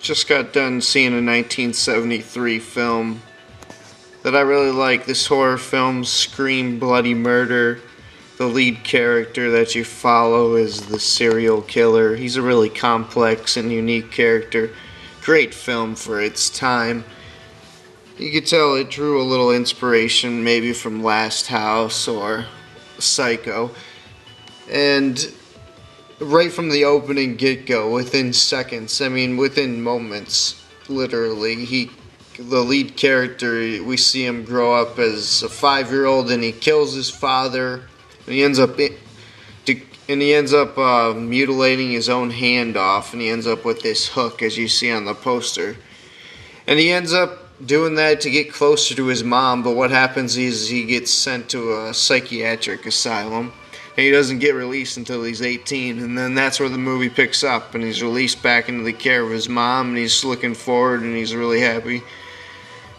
Just got done seeing a 1973 film that I really like. This horror film, Scream Bloody Murder. The lead character that you follow is the serial killer. He's a really complex and unique character. Great film for its time. You could tell it drew a little inspiration maybe from Last House or Psycho. And right from the opening get-go, within seconds, I mean within moments, literally, the lead character, we see him grow up as a 5-year-old and he kills his father. And he ends up mutilating his own hand off, and he ends up with this hook, as you see on the poster. And he ends up doing that to get closer to his mom, but what happens is he gets sent to a psychiatric asylum, and he doesn't get released until he's 18, and then that's where the movie picks up, and he's released back into the care of his mom, and he's looking forward, and he's really happy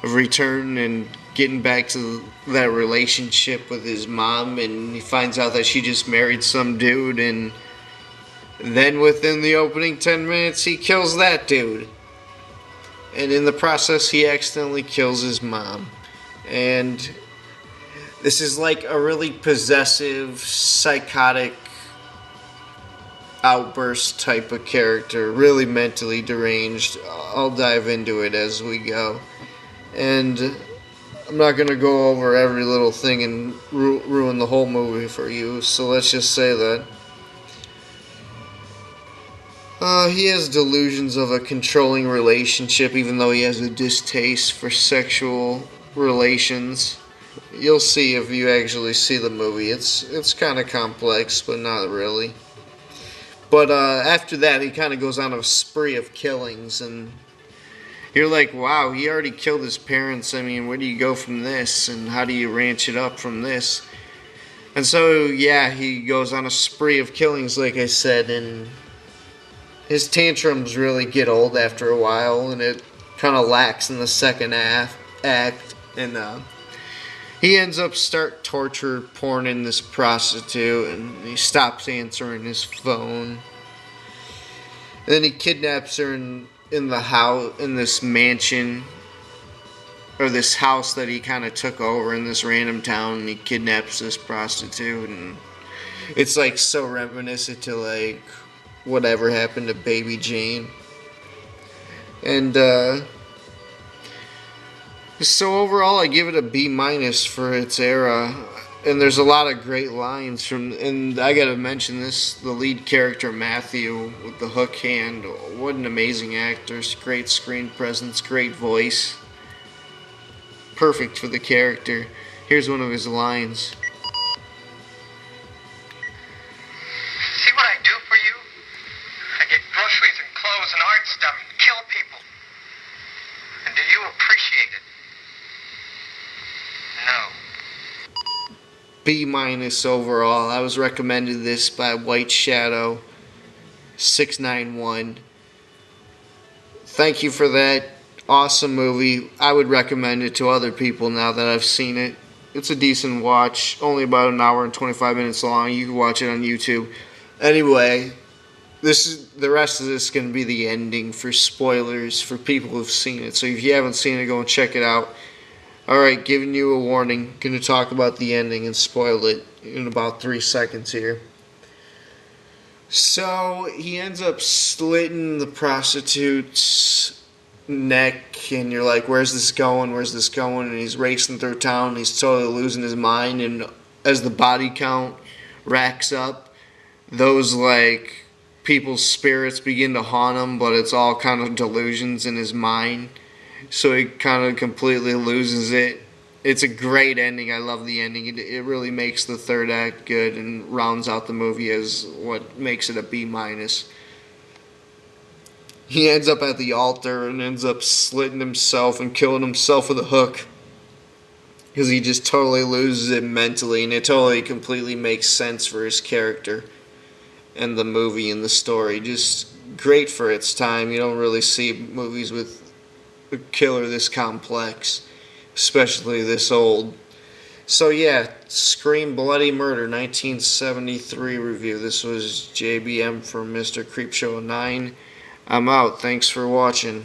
of return and getting back to that relationship with his mom, and he finds out that she just married some dude, and then within the opening 10 minutes he kills that dude, and in the process he accidentally kills his mom. And this is like a really possessive, psychotic outburst type of character, really mentally deranged. I'll dive into it as we go, and I'm not going to go over every little thing and ruin the whole movie for you, so let's just say that he has delusions of a controlling relationship, even though he has a distaste for sexual relations. You'll see if you actually see the movie. It's kind of complex, but not really. But after that, he kind of goes on a spree of killings, and you're like, wow, he already killed his parents. I mean, where do you go from this, and how do you ranch it up from this? And so, yeah, he goes on a spree of killings, like I said, and his tantrums really get old after a while, and it kind of lacks in the second act, and he ends up start torture porning this prostitute, and he stops answering his phone. And then he kidnaps her in the house, in this mansion, or this house that he kind of took over in this random town, and he kidnaps this prostitute, and it's like so reminiscent to like whatever happened to Baby Jane. And so overall I give it a B minus for its era. And there's a lot of great lines from, and I gotta mention this, the lead character Matthew with the hook hand. What an amazing actor, great screen presence, great voice, perfect for the character. Here's one of his lines. See what I do for you? I get groceries and clothes and art stuff and kill people. And do you appreciate it? No. B minus overall. I was recommended this by White Shadow 691. Thank you for that. Awesome movie. I would recommend it to other people now that I've seen it. It's a decent watch. Only about an hour and 25 minutes long. You can watch it on YouTube. Anyway, the rest of this is going to be the ending for spoilers for people who've seen it. So if you haven't seen it, go and check it out. Alright, giving you a warning. Going to talk about the ending and spoil it in about 3 seconds here. So, he ends up slitting the prostitute's neck, and you're like, where's this going, where's this going? And he's racing through town, he's totally losing his mind, and as the body count racks up, those, like, people's spirits begin to haunt him, but it's all kind of delusions in his mind. So he kind of completely loses it. It's a great ending. I love the ending. It really makes the third act good and rounds out the movie as what makes it a B minus. He ends up at the altar and ends up slitting himself and killing himself with a hook because he just totally loses it mentally, and it totally completely makes sense for his character and the movie and the story. Just great for its time. You don't really see movies with a killer this complex, especially this old. So yeah, Scream Bloody Murder 1973 review. This was JBM from Mr. Creepshow 9. I'm out. Thanks for watching.